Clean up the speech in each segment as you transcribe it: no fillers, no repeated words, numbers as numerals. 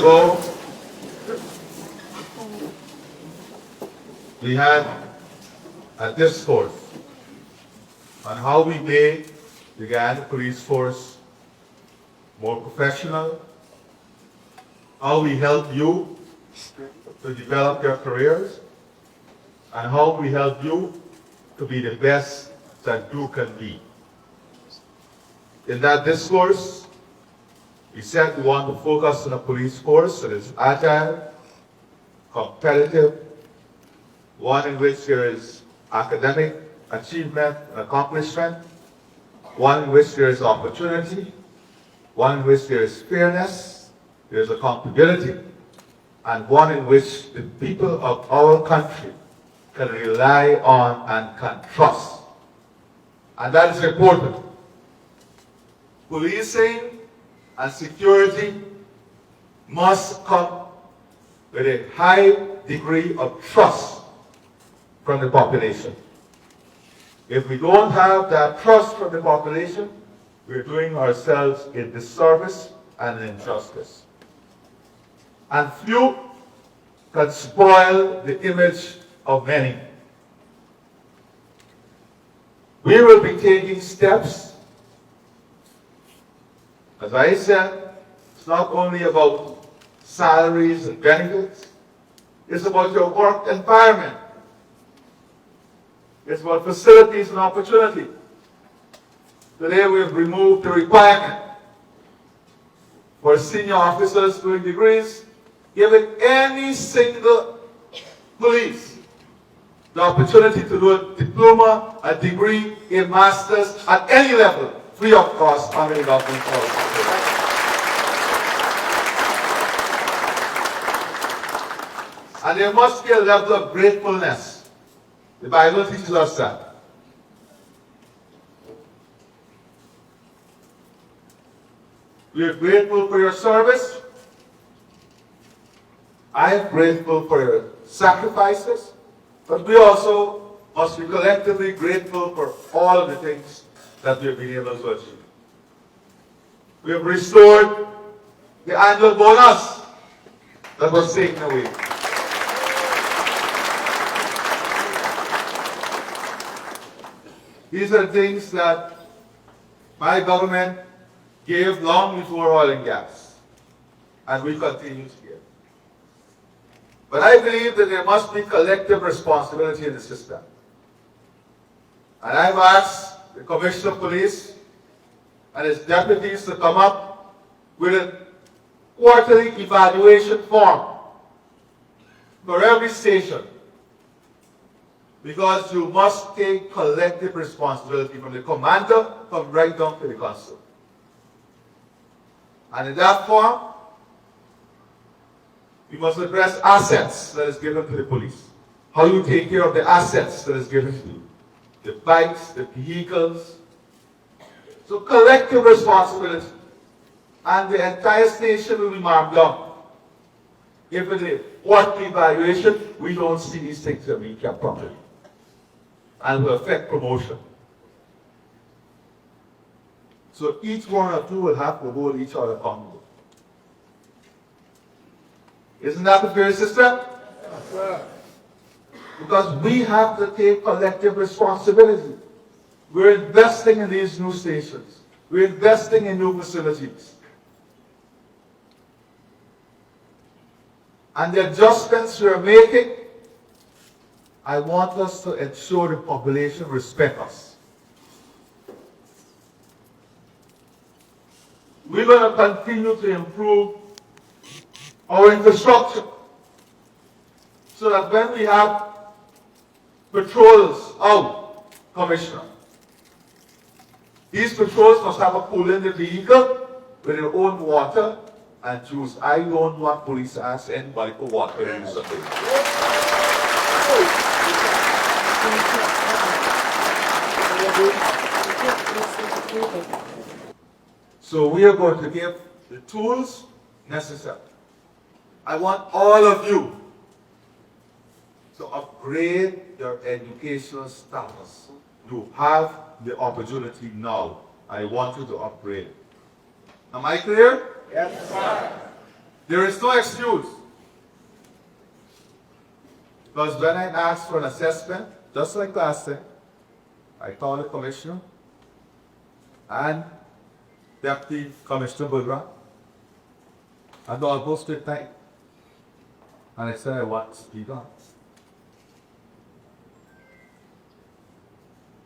ago, we had a discourse on how we make the Guyana police force more professional, how we help you to develop your careers, and how we help you to be the best that you can be. In that discourse, we said we want to focus on a police force that is agile, competitive, one in which there is academic achievement and accomplishment, one in which there is opportunity, one in which there is fairness, there is accountability, and one in which the people of our country can rely on and can trust. And that is important. Policing and security must come with a high degree of trust from the population. If we don't have that trust from the population, we're doing ourselves a disservice and an injustice. And few can spoil the image of many. We will be taking steps. As I said, it's not only about salaries and benefits, it's about your work environment. It's about facilities and opportunity. Today we have removed the requirement for senior officers doing degrees, giving any single police the opportunity to do a diploma, a degree, a master's at any level, free of cost under the government policy. And there must be a level of gratefulness. The Bible teaches us that. We are grateful for your service. I am grateful for your sacrifices. But we also must be collectively grateful for all of the things that we have been able to achieve. We have restored the annual bonus that was taken away. These are things that my government gave long before oil and gas, and we continue to give. But I believe that there must be collective responsibility in the system. And I've asked the Commissioner of Police and his deputies to come up with a quarterly evaluation form for every station, because you must take collective responsibility from the commander, from right down to the constable. And in that form, we must address assets that is given to the police. How you take care of the assets that is given to you. The bikes, the vehicles. So collective responsibility. And the entire station will be marked down. If in the quarterly evaluation, we don't see these things that we kept properly. And will affect promotion. So each one or two will have to hold each other accountable. Isn't that the fair system? Yes, sir. Because we have to take collective responsibility. We're investing in these new stations. We're investing in new facilities. And the adjustments we're making, I want us to ensure the population respect us. We're going to continue to improve our infrastructure so that when we have patrols out, Commissioner, these patrols must have a pool in the vehicle with their own water and juice. I don't want police to ask anybody for water to use something. So we are going to give the tools necessary. I want all of you to upgrade your educational status. You have the opportunity now. I want you to upgrade. Am I clear? Yes, sir. There is no excuse. Because when I asked for an assessment, just like last time, I called the commissioner and Deputy Commissioner Budra and almost at night. And I said I want to speak on.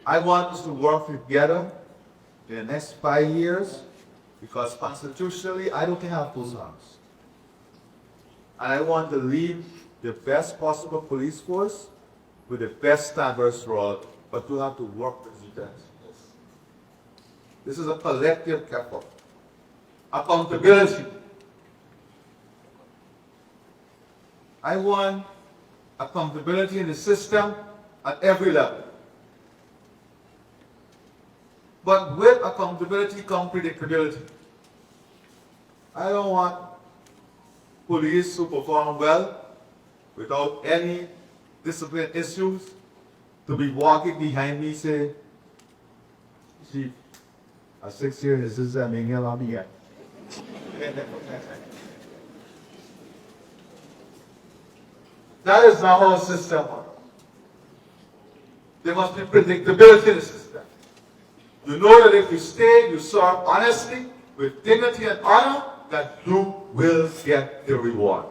I want us to work together in the next 5 years because constitutionally I don't think I have two sons. And I want to leave the best possible police force with the best standards for all, but we have to work with each other. This is a collective effort. Accountability. I want accountability in the system at every level. But with accountability comes predictability. I don't want police who perform well without any discipline issues to be walking behind me saying, Chief, at 6 years, this is a mingel on me yet. That is not how a system works. There must be predictability in the system. You know that if you stay, you serve honestly, with dignity and honor, that you will get the reward.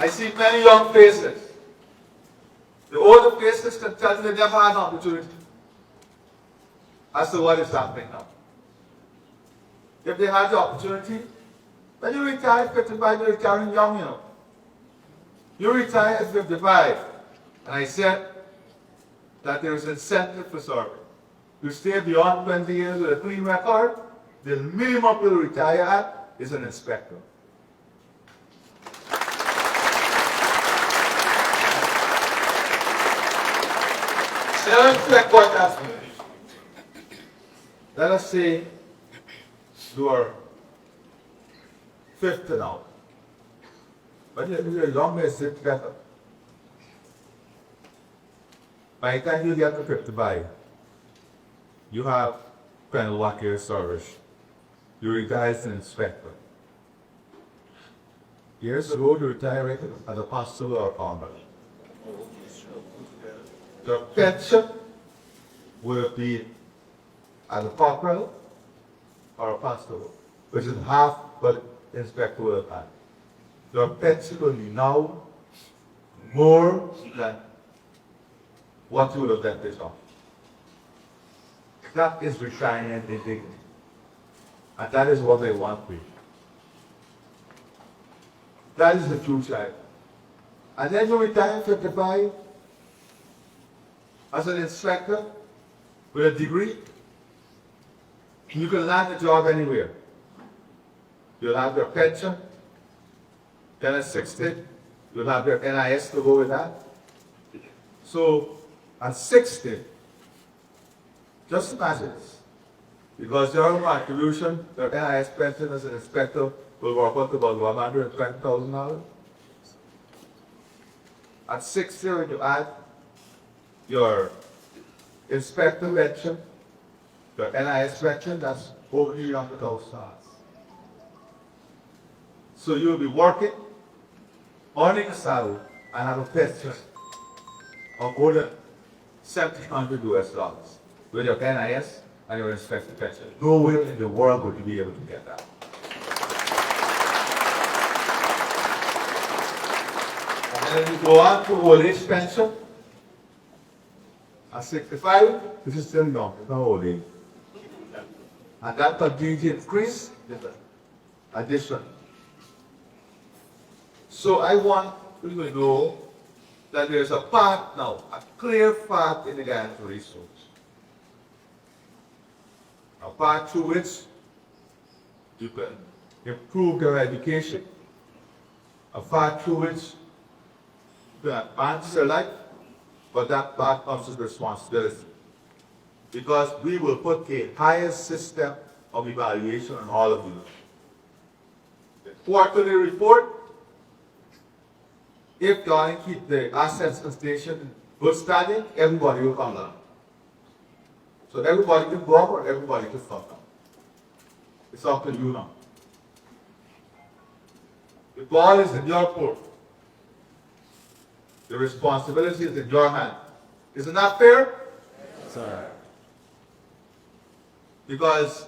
I see many young faces. The older faces can tell you they never had an opportunity as to what is happening now. If they had the opportunity, when you retire at 55, you're retiring young, you know. You retire at 55. And I said that there is incentive for serving. You stay beyond 20 years with a clean record, the minimum you'll retire at is an inspector. Let us say you are 50 now. But you're young, you sit better. By the time you get to 55, you have kind of lucky service. You retire as an inspector. Years ago, you retired as a pastor or farmer. Your pension will be as a corporal or a pastor, which is half what the inspector will have. Your pension will be now more than what you would have done this off. That is retirement in dignity. And that is what they want for you. That is the future. And then you retire at 55 as an inspector with a degree. You can land a job anywhere. You'll have your pension. Then at 60, you'll have your NIS to go with that. So at 60, just imagine this. Because your contribution, your NIS pension as an inspector will work out to about $120,000. At 60, when you add your inspector pension, your NIS pension, that's over $300,000. So you'll be working, earning a salary, and have a pension of more than $1,700 US with your NIS and your inspector pension. Nowhere in the world would you be able to get that. And then you go on to old age pension. At 65, this is still young, it's not old age. And that continues to increase with addition. So I want you to know that there's a path now, a clear path in the Guyana resource. A path through which you can improve your education, a path through which you can advance your life, but that path comes with responsibility. Because we will put a higher system of evaluation on all of you. The quarterly report, if you want to keep the assets and station in good standing, everybody will come down. So everybody can go up or everybody can stop now. It's up to you now. The ball is in your court. The responsibility is in your hand. Isn't that fair? Sir. Because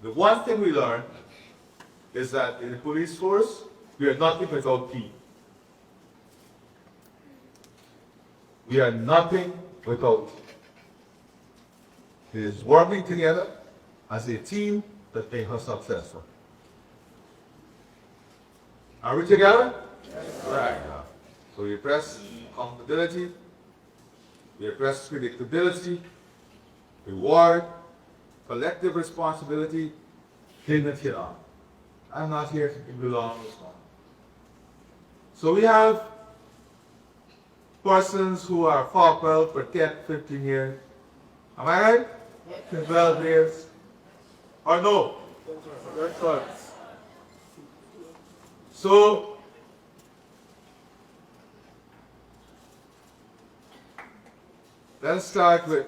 the one thing we learned is that in the police force, we are nothing without team. We are nothing without team. It is working together as a team that makes us successful. Are we together? Yes. Right. So we press accountability, we press predictability, reward, collective responsibility, dignity on. I'm not here to belong this one. So we have persons who are corporal for 10, 15 years. Am I right? 12 years. Or no? That's right. So, let's start with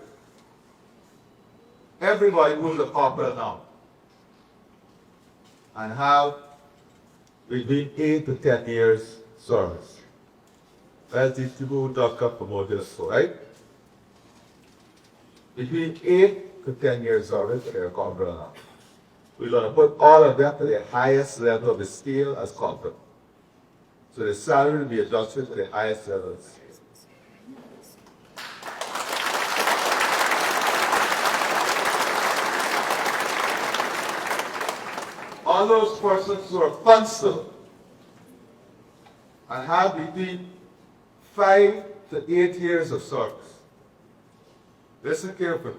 everybody who's a corporal now and have between 8 to 10 years service. That's the people who don't come promoted, right? Between 8 to 10 years service, they're a corporal now. We're going to put all of them to the highest level of the scale as corporal. So the salary will be adjusted to the highest levels. All those persons who are constable and have between 5 to 8 years of service. Listen carefully.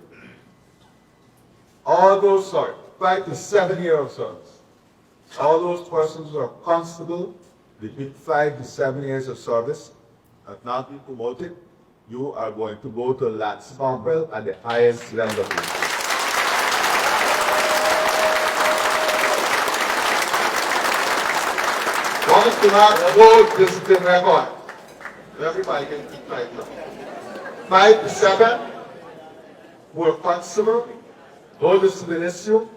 All those, 5 to 7 years of service. All those persons who are constable between 5 to 7 years of service have not been promoted. You are going to go to Lance Corporal at the highest level of the once you have a whole discipline record, everybody can keep track of it. 5 to 7 who are constable, no discipline issue,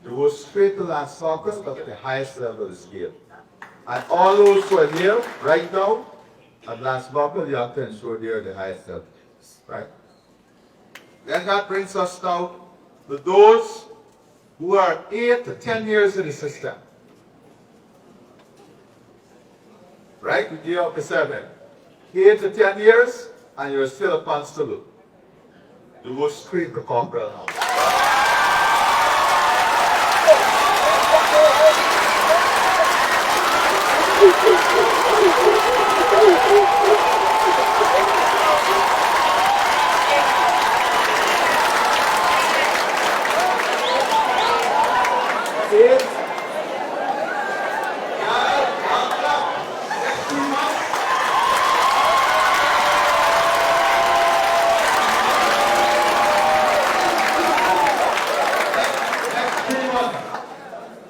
you go straight to Lance Corporal, but at the highest level of the scale. And all those who are here right now at Lance Corporal, you have to ensure they are the highest level. Right? Then that brings us now to those who are 8 to 10 years in the system. Right? We give up the 7. 8 to 10 years, and you're still a constable. You go straight to corporal now.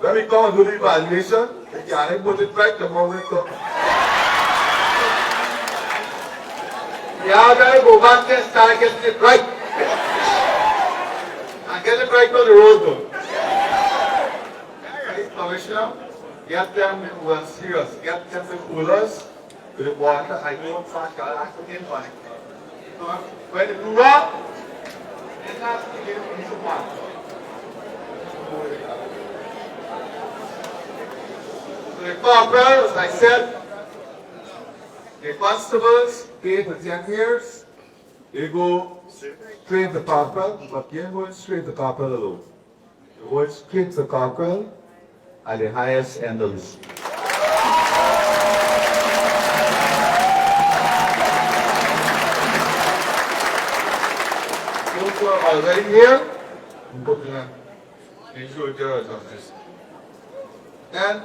When we come and do the evaluation, we can't put it right the moment we come. Yeah, guys, go back there and start getting it right. And get it right on the road though. Right, Commissioner? Get them well serious. Get them the coolers with the water. I don't find that in money. When you do that, it has to give you some water. The corporals, as I said, the constables, 8 to 10 years, they go straight to corporal, but you're going straight to corporal alone. You're going straight to corporal at the highest end of the scale. Those who are already here, go to them. Ensure there is justice. And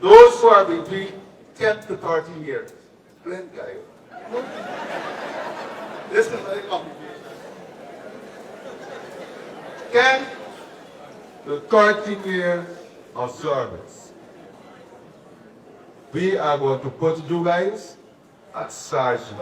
those who are between 10 to 13 years. Plain guy. This is very complicated. 10 to 13 years of service. We are going to put you guys at sergeant.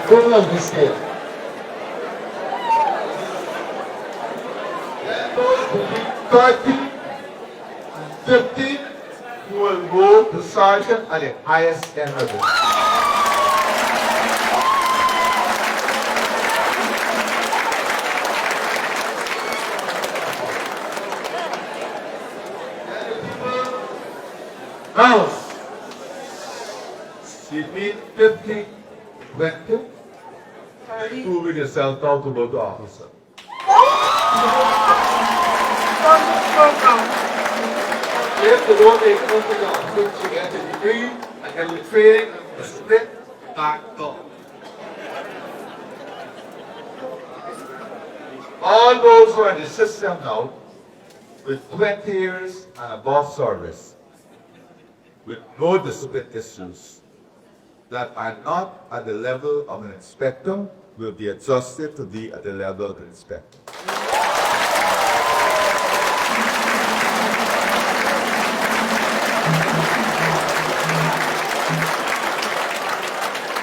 Good luck this year. Then those between 30 and 50 who will go to sergeant at the highest end of it. Now, between 50, 20, proving yourself out to go to officer. If you don't take over the office, you get a degree and get the training, the split, back door. All those who are in the system now, with 20 years and above service, with no discipline issues, that are not at the level of an inspector will be adjusted to be at the level of an inspector.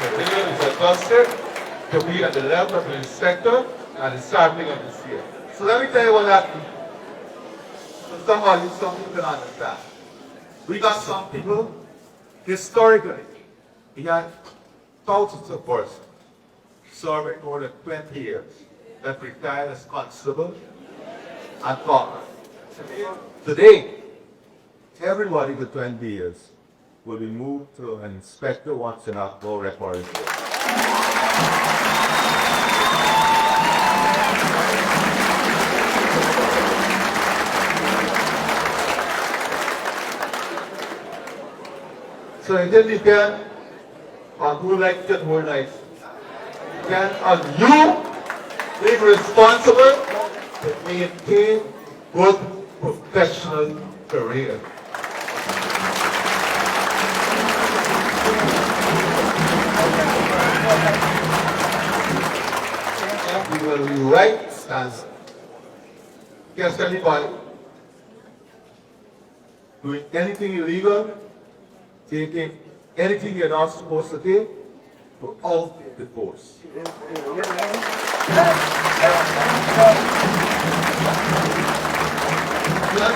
The level is adjusted to be at the level of an inspector and the starting of this year. So let me tell you what that means. So somebody, some people can understand. We got some people, historically, we had thousands of persons serving more than 20 years that retired as constable and corporal. Today, everybody with 20 years will be moved to an inspector once in a no record. So it didn't depend on who liked it more nice. It depends on you being responsible to maintain good professional career. You will be right stance against anybody doing anything illegal, taking anything you're not supposed to take, to out the force. You have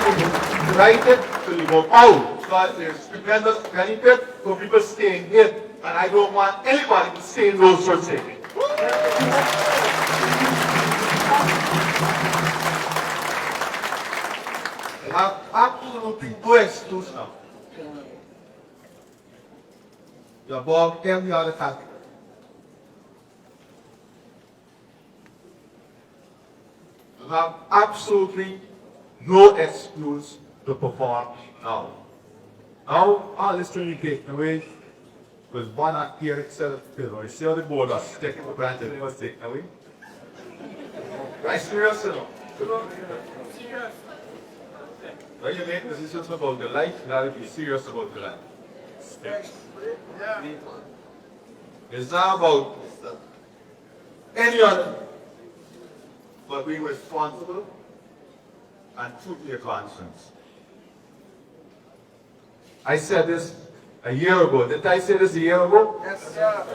to write it till you go out, because there's tremendous benefit for people staying in, and I don't want anybody to stay in those sorts of things. You have absolutely no excuse now. You're above every other country. You have absolutely no excuse to perform now. Now, all this training taken away was one act here instead of two. You see how the board was taken for granted it was taken away? Right, serious or no? Serious. When you make decisions about your life, you have to be serious about your life. It's not about any other, but being responsible and true to your conscience. I said this a year ago. Didn't I say this a year ago? Yes, sir.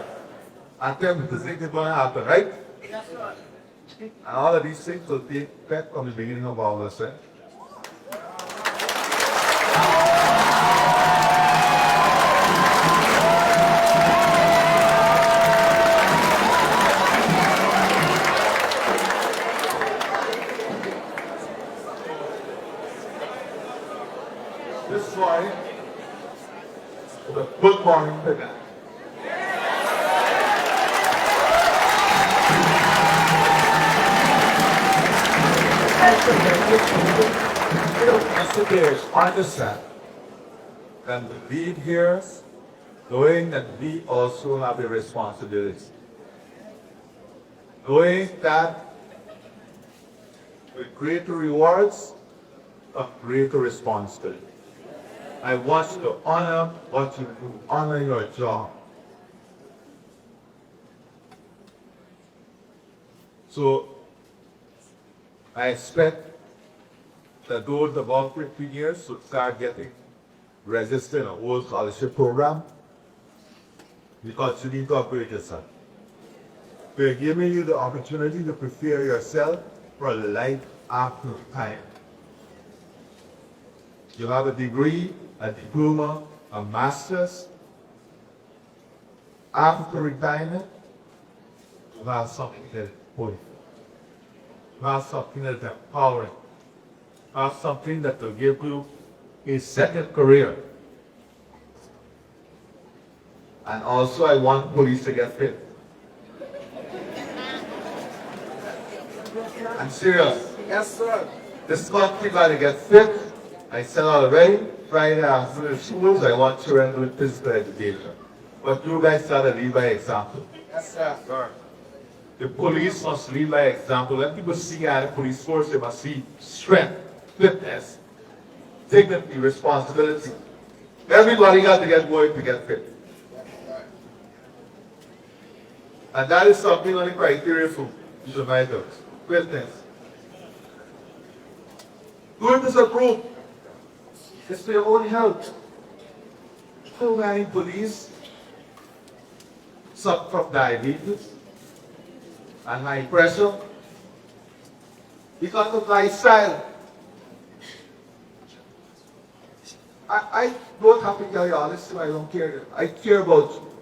And tell me the thing is going to happen, right? Yes, sir. And all of these things will take effect from the beginning of all this. This is why the good morning to them. Mr. Bears, understand that the lead here, knowing that we also have a responsibility. Knowing that with greater rewards of greater responsibility. I want you to honor what you do, honor your job. So I expect that those above 50 years should start getting registered in a whole scholarship program because you need to upgrade yourself. We're giving you the opportunity to prepare yourself for life after retirement. You have a degree, a diploma, a master's. After retirement, you have something that is important. You have something that is empowering. You have something that will give you a second career. And also, I want police to get fit. I'm serious. Yes, sir. This country got to get fit. I said already, Friday after schools, I want children doing physical education. But you guys got to lead by example. Yes, sir. Sir. The police must lead by example. When people see at the police force, they must see strength, fitness, dignity, responsibility. Everybody got to get going to get fit. And that is something on the criteria for survivors. Fitness. Doing this approved. It's for your own health. So many police suffer from diabetes and high pressure because of lifestyle. I don't have to tell you honestly, I don't care. I care about you.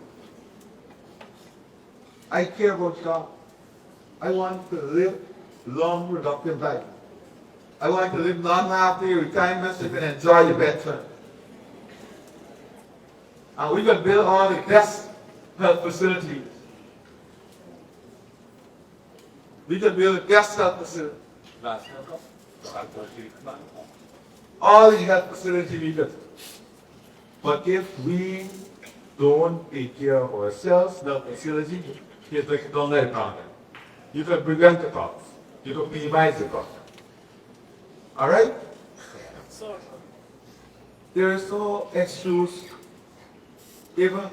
I care about you. I want to live long, productive life. I want to live long after your retirement so you can enjoy your pension. And we can build all the best health facilities. We can build the best health facilities. All the health facilities we can. But if we don't take care of ourselves, the facility, don't let it happen. You can prevent the problems. You can minimize the problem. All right? There is no excuse. Even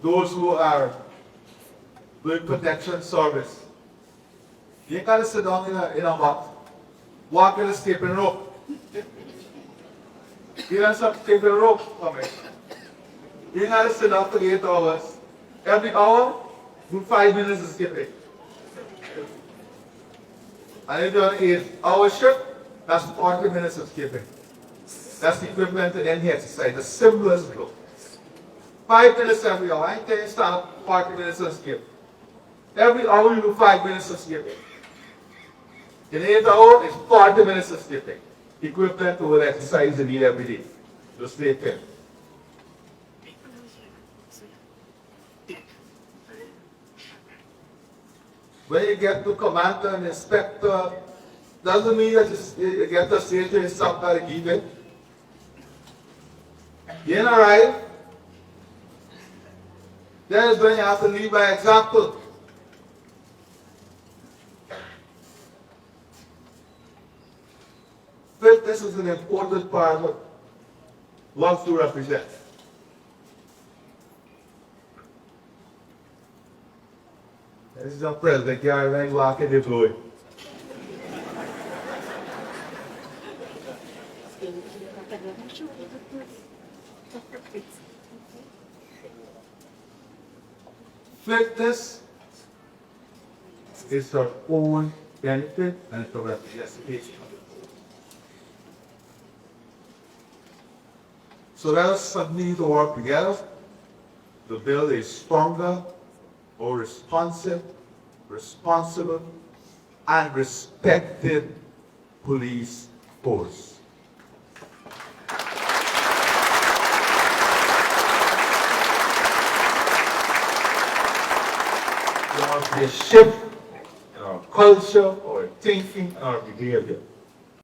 those who are doing protection service, you gotta sit down in a box, walk in a skipping rope. You know some skipping rope for me. You gotta sit down for 8 hours. Every hour, do 5 minutes of skipping. And if you're on an 8-hour shift, that's 40 minutes of skipping. That's the equivalent to any exercise, the simplest goal. 5 minutes every hour. I tell you, start 40 minutes of skip. Every hour you do 5 minutes of skipping. In 8 hours, it's 40 minutes of skipping. Equivalent to what exercise you need every day to stay fit. When you get to commander and inspector, doesn't mean that you get to say to yourself that you give it. You ain't arrive. That is when you have to lead by example. Fitness is an important part of what you represent. This is our president, Guyana, walking the floor. Fitness is our own benefit and it's a representation. So let us continue to work together to build a stronger, more responsive, responsible, and respected police force. There must be a shift in our culture, our thinking, and our behavior.